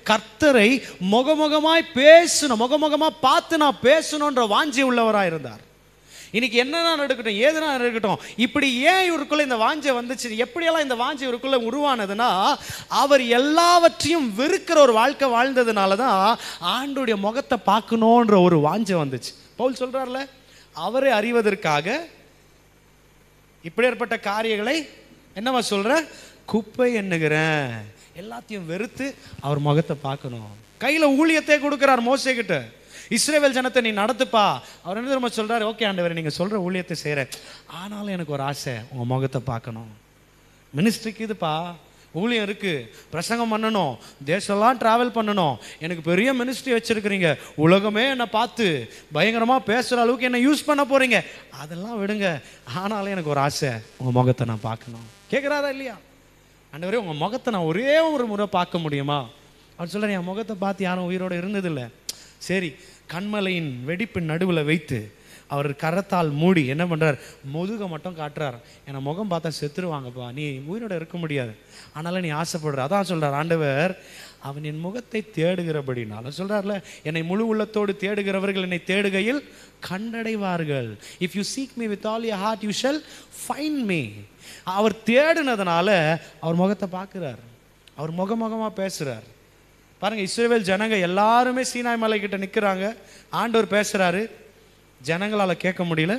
கர்த்தரை முகமுகமாய் பேசணும், முகமுகமா பார்த்து நான் பேசணுன்ற வாஞ்சி உள்ளவராக இருந்தார். இன்னைக்கு என்னன்னா நடக்கட்டும், ஏதுனா இருக்கட்டும், இப்படி ஏன் இவருக்குள்ள இந்த வாஞ்சை வந்துச்சு, எப்படியெல்லாம் இந்த வாஞ்சை இவருக்குள்ள உருவானதுன்னா, அவர் எல்லாவற்றையும் வெறுக்கிற ஒரு வாழ்க்கை வாழ்ந்ததுனால தான் ஆண்டோடைய முகத்தை பார்க்கணுன்ற ஒரு வாஞ்சை வந்துச்சு. பவுல் சொல்றார்ல, அவரை அறிவதற்காக இப்படி ஏற்பட்ட காரியங்களை என்னவா சொல்ற, குப்பை எண்ணுகிறேன். எல்லாத்தையும் வெறுத்து அவர் முகத்தை பார்க்கணும். கையில ஊழியத்தை கொடுக்கிறார் மோசே கிட்ட. இஸ்ரவேல் ஜனத்தை நீ நடத்துப்பா. அவர் என்ன தெரியுமா சொல்றாரு? ஓகே ஆண்டவர், நீங்க சொல்ற ஊழியத்தை செய்யறேன், ஆனாலும் எனக்கு ஒரு ஆசை, உங்க முகத்தை பார்க்கணும். மினிஸ்ட்ரிக்கு இதுப்பா, ஊழியம் இருக்கு, பிரசங்கம் பண்ணணும், தேசம்லாம் டிராவல் பண்ணணும், எனக்கு பெரிய மினிஸ்ட்ரி வச்சிருக்கிறீங்க, உலகமே என்னை பார்த்து பயங்கரமா பேசுற அளவுக்கு என்ன யூஸ் பண்ண போறீங்க, அதெல்லாம் விடுங்க, ஆனாலும் எனக்கு ஒரு ஆசை, உங்க முகத்தை நான் பார்க்கணும். கேட்குறாரா இல்லையா? ஆண்டவரே, உங்க முகத்தை நான் ஒரே ஒரு முறை பார்க்க முடியுமா? அவர் சொல்றாரு, என் முகத்தை பார்த்து யாரும் உயிரோடு இருந்ததில்லை. சரி, கண்மலையின் வெடிப்பின் நடுவில் வைத்து அவர் கரத்தால் மூடி என்ன பண்ணுறார், முதுகை மட்டும் காட்டுறார். என்னை முகம் பார்த்தா செத்துருவாங்கப்பா, நீ உயிரோட இருக்க முடியாது, ஆனாலும் நீ ஆசைப்படுற. அதான் சொல்கிறார் ஆண்டவர், அவன் என் முகத்தை தேடுகிறபடினால சொல்கிறார்ல, என்னை முழு உள்ளத்தோடு தேடுகிறவர்கள் என்னை தேடுகையில் கண்டடைவார்கள். If you seek me with all your heart you shall find me. அவர் தேடுனதுனால அவர் முகத்தை பார்க்குறார், அவர் முகமுகமாக பேசுகிறார். பாருங்க, இஸ்ரவேல் ஜனங்க எல்லாருமே சீனாய் மலை கிட்ட நிற்கிறாங்க, ஆண்டவர் பேசுறாரு, ஜனங்களால கேட்க முடியல,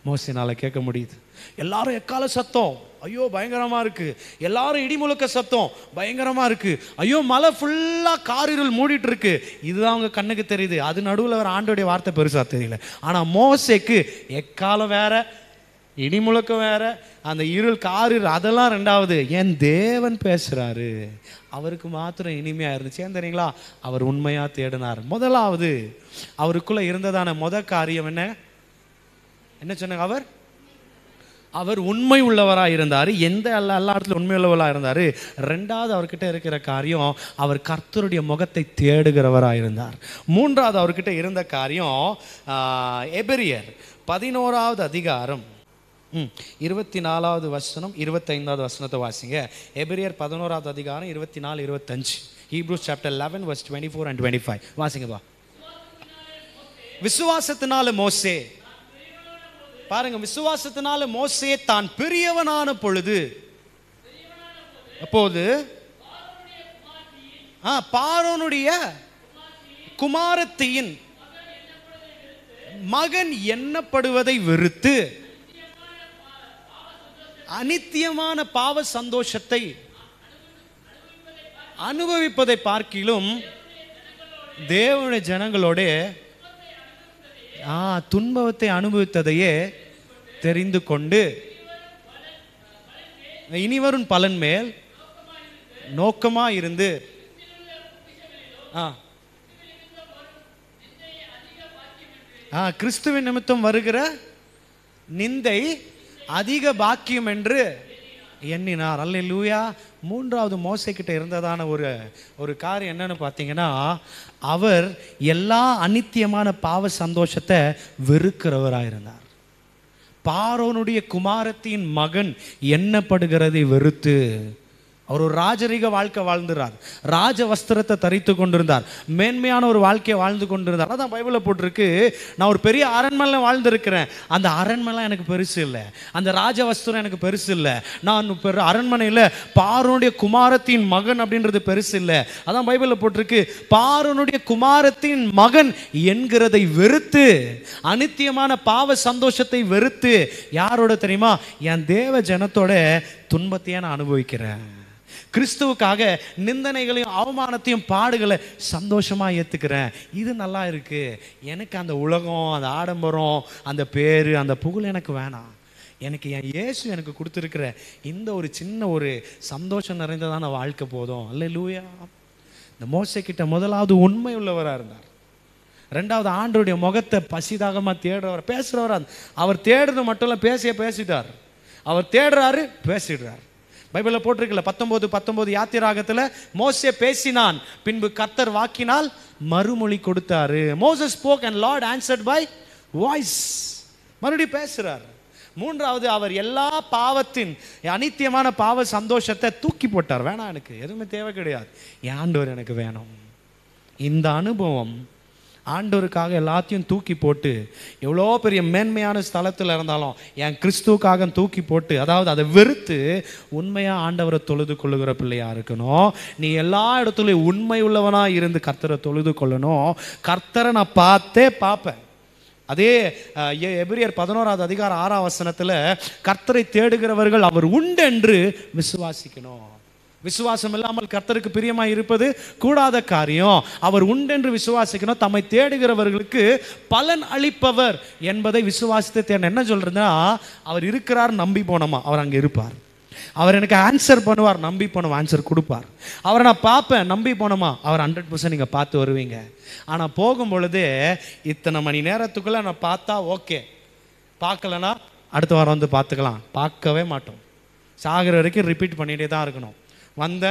மோசேனால கேட்க முடியுது. எல்லாரும் எக்கால சத்தம், ஐயோ பயங்கரமா இருக்கு, எல்லாரும் இடிமுழக்க சத்தம் பயங்கரமா இருக்கு, ஐயோ மலை ஃபுல்லா காரிருள் மூடிட்டு இருக்கு, இதுதான் அவங்க கண்ணுக்கு தெரியுது. அது நடுவில் வர ஆண்டோடைய வார்த்தை பெருசா தெரியல. ஆனா மோசேக்கு எக்காலம் வேற, இடிமுழக்கம் வேற, அந்த இருள் காரிருள் அதெல்லாம் ரெண்டாவது, என் தேவன் பேசுறாரு, அவருக்கு மாத்திரம் இனிமையா இருந்துச்சு. ஏன் தெரியுங்களா? அவர் உண்மையா தேடினார். முதலாவது அவருக்குள்ள இருந்ததான காரியம் என்ன சொன்னாங்க? அவர் அவர் உண்மை உள்ளவராக இருந்தார். எல்லா இடத்துல உண்மை உள்ளவராக இருந்தார். ரெண்டாவது அவர்கிட்ட இருக்கிற காரியம், அவர் கர்த்தருடைய முகத்தை தேடுகிறவராக இருந்தார். மூன்றாவது அவர்கிட்ட இருந்த காரியம், எபிரியர் 11வது அதிகாரம் 24வது வசனம் 25வது வசனத்தை வாசிங்க. எபிரியர் 11வது அதிகாரம் 24, 25. Hebrews chapter 11 verse 24 and 25 வாசிங்கப்பா. விசுவாசத்தினால மோசே, பாருங்க, விசுவாசத்தினால மோசே தான் பெரியவனான பொழுது, அப்போது பார்வோனுடைய குமாரத்தியின் மகன் எண்ணப்படுவதை வெறுத்து அநித்தியமான பாவ சந்தோஷத்தை அனுபவிப்பதை பார்க்கிலும் தேவனுடைய ஜனங்களோட துன்பத்தை அனுபவித்ததையே தெரிந்து கொண்டு இனிவரும் பலன் மேல் நோக்கமா இருந்து கிறிஸ்துவின் நிமித்தம் வருகிற நிந்தை அதிக பாக்கியம் என்று எண்ணினார். அல்லேலூயா. மூன்றாவது மோசே கிட்ட இருந்ததான ஒரு காரியம் என்னன்னு பார்த்தீங்கன்னா, அவர் எல்லா அநித்தியமான பாவ சந்தோஷத்தை வெறுக்கிறவராக இருந்தார். பார்வோனுடைய குமாரத்தின் மகன் எண்ணப்படுகிறதை வெறுத்து அவர் ஒரு ராஜரீக வாழ்க்கை வாழ்ந்துறார். ராஜ வஸ்திரத்தை தரித்து கொண்டிருந்தார். மேன்மையான ஒரு வாழ்க்கையை வாழ்ந்து கொண்டிருந்தார். அதான் பைபிளில் போட்டிருக்கு, நான் ஒரு பெரிய அரண்மனையில் வாழ்ந்திருக்கிறேன், அந்த அரண்மனை எனக்கு பெருசு இல்லை, அந்த ராஜ வஸ்திரம் எனக்கு பெருசு இல்லை, நான் அரண்மனையில் பார்வோனுடைய குமாரத்தின் மகன் அப்படின்றது பெருசு இல்லை. அதான் பைபிளில் போட்டிருக்கு, பார்வோனுடைய குமாரத்தின் மகன் என்கிறதை வெறுத்து, அநித்தியமான பாவ சந்தோஷத்தை வெறுத்து, யாரோட தெரியுமா? என் தேவ ஜனத்தோட துன்பத்தையே நான் அனுபவிக்கிறேன். கிறிஸ்துவுக்காக நிந்தனைகளையும் அவமானத்தையும் பாடுகளை சந்தோஷமா ஏத்துக்கிறேன். இது நல்லா இருக்கு. எனக்கு அந்த உலகம், அந்த ஆடம்பரம், அந்த பேரு, அந்த புகழ் எனக்கு வேணாம். எனக்கு என் இயேசு எனக்கு கொடுத்துருக்கிற இந்த ஒரு சின்ன ஒரு சந்தோஷம் நிறைந்ததான வாழ்க்கை போதும். அல்லேலூயா. இந்த மோசே கிட்ட முதலாவது உண்மை உள்ளவராக இருந்தார். ரெண்டாவது ஆண்டவருடைய முகத்தை பசிதாகமா தேடுறவர், பேசுறவரா. அவர் தேடுறது மட்டும் இல்லை, பேசிட்டார். அவர் தேடுறாரு, பேசிடுறார். பைபிளில் போட்டிருக்கல 19 யாத்திராகத்தில் மோசே பேசினான், பின்பு கர்த்தர் வாக்கினால் மறுமொழி கொடுத்தாரு. Moses spoke and Lord answered by voice. மறுபடியும் பேசுறார். மூன்றாவது, அவர் எல்லா பாவத்தின் அநித்தியமான பாவ சந்தோஷத்தை தூக்கி போட்டார். வேணாம், எனக்கு எதுவுமே தேவை கிடையாது, என் ஆண்டவர் எனக்கு வேணும். இந்த அனுபவம் ஆண்டவருக்காக எல்லாத்தையும் தூக்கி போட்டு, எவ்வளோ பெரிய மேன்மையான ஸ்தலத்தில் இருந்தாலும் என் கிறிஸ்துவுக்காக தூக்கி போட்டு, அதாவது அதை வெறுத்து உண்மையாக ஆண்டவரை தொழுது கொள்ளுகிற பிள்ளையா இருக்கணும். நீ எல்லா இடத்துலையும் உண்மை உள்ளவனாக இருந்து கர்த்தரை தொழுது கொள்ளணும். கர்த்தரை நான் பார்ப்பேன். அதே எபிரியர் 11வது அதிகாரம் 6ஆம் வசனத்தில், கர்த்தரை தேடுகிறவர்கள் அவர் உண்டென்று விசுவாசிக்கணும். விசுவாசம் இல்லாமல் கர்த்தருக்கு பிரியமாய் இருப்பது கூடாத காரியம். அவர் உண்டென்று விசுவாசிக்கணும். தம்மை தேடுகிறவர்களுக்கு பலன் அளிப்பவர் என்பதை விசுவாசித்து தேடணும். என்ன சொல்றதுன்னா, அவர் இருக்கிறார், நம்பி போனோமா, அவர் அங்கே இருப்பார். அவர் எனக்கு ஆன்சர் பண்ணுவார், நம்பி போனோம், ஆன்சர் கொடுப்பார். அவரை நான் பார்ப்பேன், நம்பி போனோமா, அவர் 100% நீங்கள் பார்த்து வருவீங்க. ஆனால் போகும் பொழுது இத்தனை மணி நேரத்துக்குள்ளே நான் பார்த்தா ஓகே, பார்க்கலன்னா அடுத்த வாரம் வந்து பார்த்துக்கலாம், பார்க்கவே மாட்டோம். சாகிற வரைக்கும் ரிப்பீட் பண்ணிகிட்டே தான் இருக்கணும். வந்த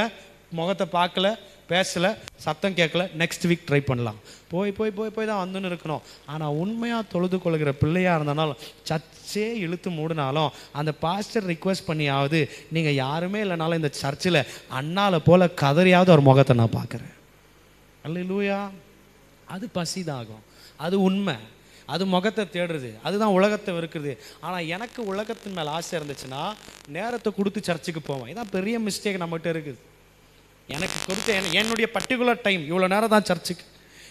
முகத்தை பார்க்கல, பேசலை, சத்தம் கேட்கல, நெக்ஸ்ட் வீக் ட்ரை பண்ணலாம். போய் போய் போய் போய் தான் வந்துன்னு இருக்கணும். ஆனால் உண்மையாக தொழுது கொள்கிற பிள்ளையாக இருந்தாலும், சர்ச்சே இழுத்து மூடினாலும், அந்த பாஸ்டர் ரிக்வெஸ்ட் பண்ணியாவது, நீங்கள் யாருமே இல்லைனாலும் இந்த சர்ச்சில் அண்ணால போல் கதறியாவது ஒரு முகத்தை நான் பார்க்குறேன். அல்லேலூயா. அது பசிதாகும், அது உண்மை, அது முகத்தை தேடுறது, அதுதான் உலகத்தை வெறுக்கிறது. ஆனால் எனக்கு உலகத்தின் மேலே ஆசை இருந்துச்சுன்னா நேரத்தை கொடுத்து சர்ச்சுக்கு போவேன். இதான் பெரிய மிஸ்டேக் நம்மகிட்ட இருக்குது. எனக்கு கொடுத்த என்னுடைய பர்டிகுலர் டைம், இவ்வளோ நேரம் தான் சர்ச்சுக்கு,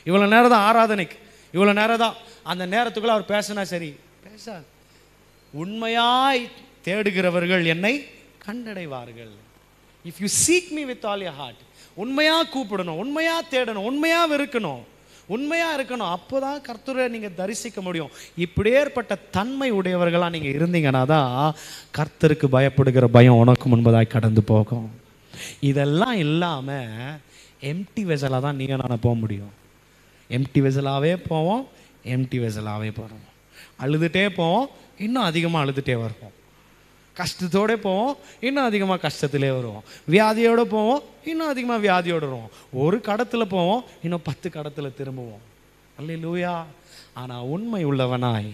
இவ்வளோ நேரம் தான் ஆராதனைக்கு, இவ்வளோ நேரம் தான். அந்த நேரத்துக்குள்ளே அவர் பேசினா சரி, பேசாது. உண்மையாய் தேடுகிறவர்கள் என்னை கண்டடைவார்கள். If you seek me with all your heart, உண்மையாக கூப்பிடணும், உண்மையாக தேடணும், உண்மையாக வெறுக்கணும், உண்மையாக இருக்கணும். அப்போ தான் கர்த்தரை நீங்கள் தரிசிக்க முடியும். இப்படியேற்பட்ட தன்மை உடையவர்களாக நீங்கள் இருந்தீங்கன்னா தான் கர்த்தருக்கு பயப்படுகிற பயம் உனக்கு முன்பதாய் கடந்து போகும். இதெல்லாம் இல்லாமல் எம்டி வெசலாக தான் நீங்கள் நான் போக முடியும். எம்டி வெசலாகவே போவோம், எம்டி வெசலாகவே போகிறோம். அழுதுகிட்டே போவோம், இன்னும் அதிகமாக அழுதுகிட்டே வருவோம். கஷ்டத்தோடு போவோம், இன்னும் அதிகமாக கஷ்டத்திலே வருவோம். வியாதியோடு போவோம், இன்னும் அதிகமாக வியாதியோடு வருவோம். ஒரு கடத்தில் போவோம், இன்னும் 10 கடத்தில் திரும்புவோம். அல்லேலூயா. ஆனால் உண்மை உள்ளவனாய்,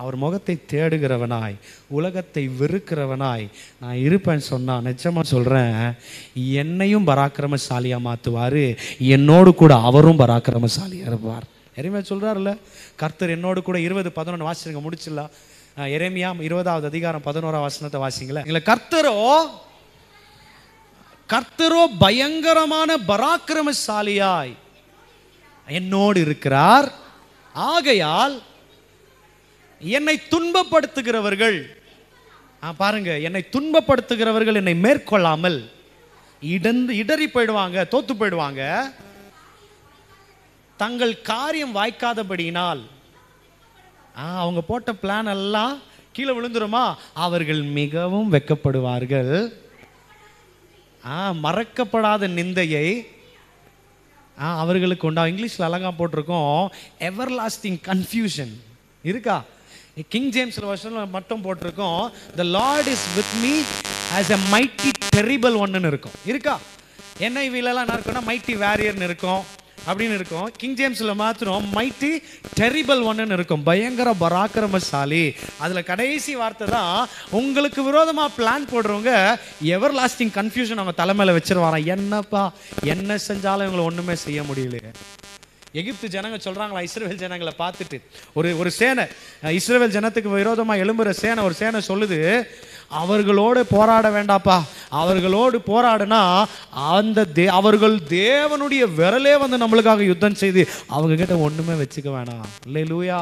அவர் முகத்தை தேடுகிறவனாய், உலகத்தை வெறுக்கிறவனாய் நான் இருப்பேன்னு சொன்னால், நிச்சயமாக சொல்கிறேன், என்னையும் பராக்கிரமசாலியாக மாற்றுவார். என்னோடு கூட அவரும் பராக்கிரமசாலியாக இருப்பார். எரேமியா சொல்கிறார்ல, கர்த்தர் என்னோடு கூட. 20:11 வாசிங்க, முடிச்சிடலாம். எரேமியா 20வது அதிகாரம் 11ஆம் வசனத்தை வாசிங்களேன். இல்லை, கர்த்தரோ பயங்கரமான பராக்கிரமசாலியாய் என்னோடு இருக்கிறார். ஆகையால் என்னை துன்பப்படுத்துகிறவர்கள், பாருங்க, என்னை துன்பப்படுத்துகிறவர்கள் என்னை மேற்கொள்ளாமல் இடறி போயிடுவாங்க, தோத்து போயிடுவாங்க. தங்கள் காரியம் வாய்க்காதபடியினால், அவங்க போட்ட பிளான் எல்லாம் கீழே விழுந்துருமா, அவர்கள் மிகவும் வெட்கப்படுவார்கள். மறக்கப்படாத நிந்தையை அவர்களுக்கு உண்டா. இங்கிலீஷில் அழகா போட்டிருக்கோம், எவர் லாஸ்டிங் கன்ஃபியூஷன் இருக்கா. கிங் ஜேம்ஸ் வெர்ஷனில் மட்டும் போட்டிருக்கோம், the Lord is with me as a mighty terrible one இருக்கும். இருக்கா. NIV-லாம் என்ன இருக்குன்னா mighty warrior இருக்கும் அப்படின்னு இருக்கும். கிங் ஜேம்ஸில் மாத்திரம் மைட்டி டெரிபிள் ஒன்னு இருக்கும், பயங்கர பராக்கிரமசாலி. அதில் கடைசி வார்த்தை தான், உங்களுக்கு விரோதமாக பிளான் போடுறவங்க எவர் லாஸ்டிங் கன்ஃபியூஷன் அவங்க தலைமையில் வச்சிருவாராம். என்னப்பா என்ன செஞ்சாலும் இவங்களை ஒன்றுமே செய்ய முடியலையே. எகிப்து ஜனங்க சொல்கிறாங்களா, இஸ்ரவேல் ஜனங்களை பார்த்துட்டு, ஒரு சேனை இஸ்ரவேல் ஜனத்துக்கு விரோதமாக எழும்புற சேனை, ஒரு சேனை சொல்லுது, அவர்களோடு போராட வேண்டாப்பா, அவர்களோடு போராடுனா அவர்கள் தேவனுடைய விரலே வந்து நம்மளுக்காக யுத்தம் செய்து அவங்க கிட்ட ஒண்ணுமே வச்சுக்க வேணாம். அல்லேலூயா.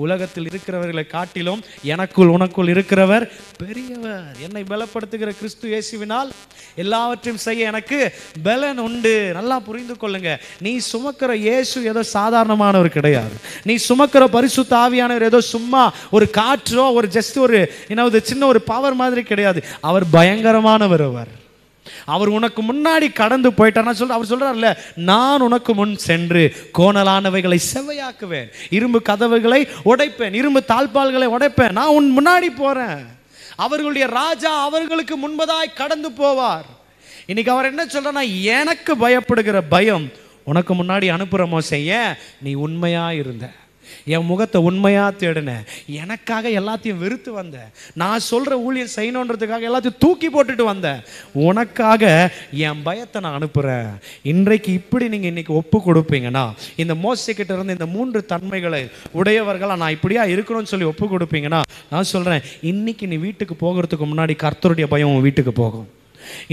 உலகத்தில் இருக்கிறவர்களை காட்டிலும் எனக்குள் உனக்குள் இருக்கிறவர் பெரியவர். என்னை பலப்படுத்துகிற கிறிஸ்து இயேசுவினால் எல்லாவற்றையும் செய்ய எனக்கு பலன் உண்டு. நல்லா புரிந்து கொள்ளுங்க, நீ சுமக்கிற இயேசு ஏதோ சாதாரணமானவர் கிடையாது. நீ சுமக்கிற பரிசுத்த ஆவியானவர் ஏதோ சும்மா ஒரு காற்றோ ஒரு ஜஸ்ட் ஒரு சின்ன ஒரு பவர் மாதிரி கிடையாது. அவர் பயங்கரமானவர். அவர் உனக்கு முன்னாடி கடந்து போயிட்டார். அவர் சொல்றாருல்ல, நான் உனக்கு முன் சென்று கோணலானவைகளை செவ்வையாக்குவேன், இரும்பு கதவுகளை உடைப்பேன், இரும்பு தாழ்பால்களை உடைப்பேன், நான் உன் முன்னாடி போறேன். அவர்களுடைய ராஜா அவர்களுக்கு முன்பதாய் கடந்து போவார். இன்னைக்கு அவர் என்ன சொல்றா, எனக்கு பயப்படுகிற பயம் உனக்கு முன்னாடி அனுப்புற மோசே, நீ உண்மையா இருந்த, என் முகத்தை உண்மையா தேடின, எனக்காக எல்லாத்தையும் வெறுத்து வந்த, நான் சொல்ற ஊழியம் செய்யணுன்றதுக்காக எல்லாத்தையும் தூக்கி போட்டுட்டு வந்த, உனக்காக என் பயத்தை நான் அனுப்புறேன். இன்றைக்கு இப்படி நீங்க இன்னைக்கு ஒப்பு கொடுப்பீங்கன்னா, இந்த மோசே கிட்ட இருந்து இந்த 3 தன்மைகளை உடையவர்களா நான் இப்படியா இருக்கணும்னு சொல்லி ஒப்பு கொடுப்பீங்கன்னா, நான் சொல்றேன், இன்னைக்கு நீ வீட்டுக்கு போகிறதுக்கு முன்னாடி கர்த்தருடைய பயம் உன் வீட்டுக்கு போகும்.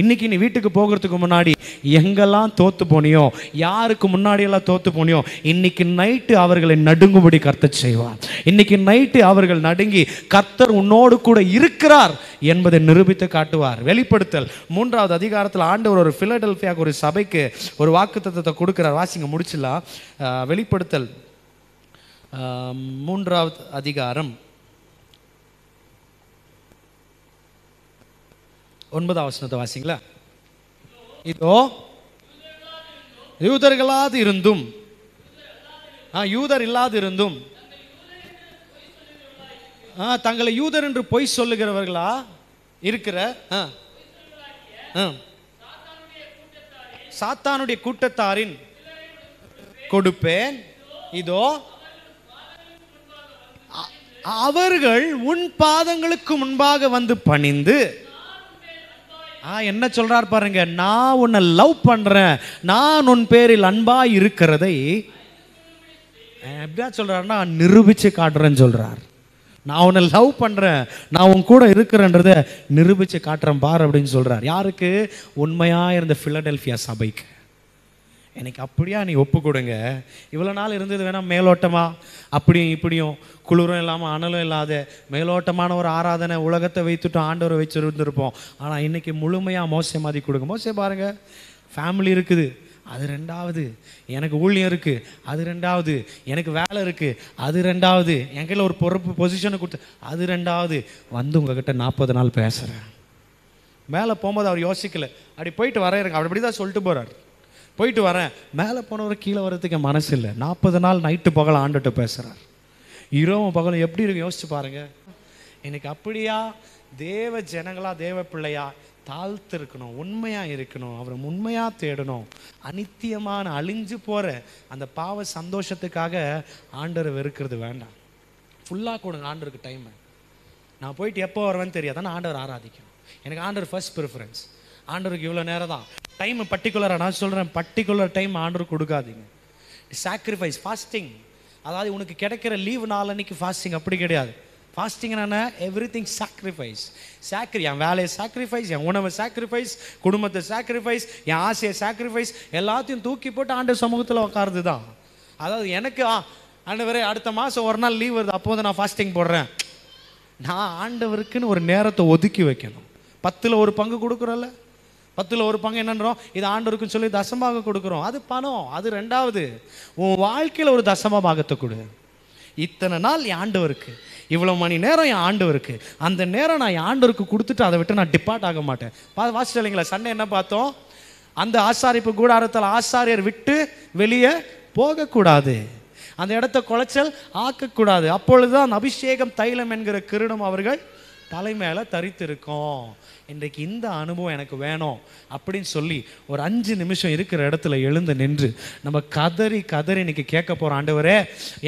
இன்னைக்கு நீ வீட்டுக்கு போகிறதுக்கு முன்னாடி எங்கெல்லாம் தோத்து போனியோ, யாருக்கு முன்னாடி எல்லாம் தோத்து போனியோ, இன்னைக்கு நைட்டு அவர்களை நடுங்கும்படி கர்த்தர் செய்வார். இன்னைக்கு நைட்டு அவர்கள் நடுங்கி கர்த்தர் உன்னோடு கூட இருக்கிறார் என்பதை நிரூபித்து காட்டுவார். வெளிப்படுத்தல் 3வது அதிகாரத்தில் ஆண்டவர் ஒரு பிலடெல்பியாவுக்கு ஒரு சபைக்கு ஒரு வாக்குத்தத்தத்தை கொடுக்கிறார். வாசிங்க, முடிச்சிடலாம். வெளிப்படுத்தல் 3வது அதிகாரம் 9வது வசனத்தை வாசிங்களா. இதோ யூதர்களாது இருந்தும் யூதர் இல்லாது இருந்தும் தங்களை யூதர் என்று பொய் சொல்லுகிறவர்களா இருக்கிற சாத்தானுடைய கூட்டத்தாரின் கொடுப்பேன். இதோ அவர்கள் உன் பாதங்களுக்கு முன்பாக வந்து பணிந்து, என்ன சொல்றார் பாருங்க, நான் உன்னை லவ் பண்றேன், நான் உன் பேரில் அன்பாய் இருக்கிறதை எப்படியா சொல்றாருன்னா நிரூபிச்சு காட்டுறேன்னு சொல்றார். நான் உன்னை லவ் பண்றேன், நான் உன் கூட இருக்கிறேன்றதை நிரூபிச்சு காட்டுறேன் பார் அப்படின்னு சொல்றார். யாருக்கு? உண்மையா இருந்த பிலடெல்பியா சபைக்கு. எனக்கு அப்படியா நீ ஒப்பு கொடுங்க. இவ்வளோ நாள் இருந்தது வேணா மேலோட்டமா, அப்படியும் இப்படியும் குளிரும் இல்லாமல் அனலும் இல்லாத மேலோட்டமான ஒரு ஆராதனை, உலகத்தை வைத்துட்டு ஆண்டவரை வச்சுருந்துருப்போம். ஆனால் இன்னைக்கு முழுமையாக மோசே மாதிரி கொடுங்க. மோசே பாருங்க, ஃபேமிலி இருக்குது, அது 2வது, எனக்கு ஊழியம் இருக்குது, அது 2வது, எனக்கு வேலை இருக்குது, அது 2வது, என் கையில் ஒரு பொறுப்பு பொசிஷனை கொடுத்து, அது 2வது, வந்து உங்ககிட்ட 40 நாள் பேசுகிறேன். மேலே போகும்போது அவர் யோசிக்கல, அப்படி போயிட்டு வரையிறங்க, அப்படி தான் சொல்லிட்டு போகிறார். போயிட்டு வரேன், மேலே போனவர் கீழே வர்றதுக்கு மனசு இல்லை. 40 நாள் நைட்டு பகல் ஆண்டுகிட்ட பேசுகிறார். இரவும் பகலும் எப்படி இருக்கு யோசிச்சு பாருங்க. எனக்கு அப்படியா தேவ ஜனங்களா, தேவ பிள்ளையா தாழ்த்து இருக்கணும், உண்மையா இருக்கணும், அவரை உண்மையா தேடணும். அநித்தியமான அழிஞ்சு போற அந்த பாவ சந்தோஷத்துக்காக ஆண்டவரை வெறுக்கிறது வேண்டாம். ஃபுல்லாக கொடுங்க ஆண்டவருக்கு டைமை. நான் போயிட்டு எப்போ வருவேன்னு தெரியாது, ஆனால் ஆண்டவர் ஆராதிக்கணும். எனக்கு ஆண்டவர் ஃபர்ஸ்ட் ப்ரிஃபரன்ஸ். ஆண்டவருக்கு இவ்வளோ நேரம் தான் டைம். பர்டிகுலராக நான் சொல்கிறேன், பர்டிகுலர் டைம் ஆண்டவருக்கு கொடுக்காதீங்க. Sacrifice, fasting. அதாவது உனக்கு கிடைக்கிற லீவு நாளன்னைக்கு ஃபாஸ்டிங் அப்படி கிடையாது. ஃபாஸ்டிங் என்ன? Everything sacrifice. என் வேலையை சாக்ரிஃபைஸ், என் உணவை சாக்ரிஃபைஸ், குடும்பத்தை சாக்ரிஃபைஸ், என் ஆசையை சாக்ரிஃபைஸ், எல்லாத்தையும் தூக்கி போட்டு ஆண்டவர் சமூகத்தில் உட்காருது தான். அதாவது எனக்கு ஆண்டவரே அடுத்த மாதம் ஒரு நாள் லீவ் வருது, அப்போது நான் ஃபாஸ்டிங் போடுறேன். நான் ஆண்டவருக்குன்னு ஒரு நேரத்தை ஒதுக்கி வைக்கணும். 10ல் 1 பங்கு கொடுக்குறோம்ல, 10ல் 1 பங்கு என்னன்றோம், இது ஆண்டவருக்குன்னு சொல்லி தசமாக கொடுக்குறோம். அது பணம், அது ரெண்டாவது. உன் வாழ்க்கையில் ஒரு தசம பாகத்தை கொடு. இத்தனை நாள் என் ஆண்டவருக்கு, இவ்வளோ மணி நேரம் என் ஆண்டவருக்கு, அந்த நேரம் நான் என் ஆண்டவருக்கு கொடுத்துட்டு அதை விட்டு நான் டிபார்ட் ஆக மாட்டேன். வாசிச்சு இல்லைங்களா சண்டே என்ன பார்த்தோம்? அந்த ஆசாரிப்பு கூடாரத்தில் ஆசாரியர் விட்டு வெளியே போகக்கூடாது, அந்த இடத்த குலைச்சல் ஆக்கக்கூடாது. அப்பொழுதுதான் அபிஷேகம் தைலம் என்கிற கிரீடம் அவர்கள் தலை மேலே தரித்திருக்கோம். இன்றைக்கு இந்த அனுபவம் எனக்கு வேணும் அப்படின்னு சொல்லி ஒரு 5 நிமிஷம் இருக்கிற இடத்துல எழுந்து நின்று நம்ம கதறி கதறி இன்னைக்கு கேட்க போகிறோம், ஆண்டவரே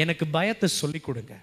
எனக்கு பயத்தை சொல்லி கொடுங்க.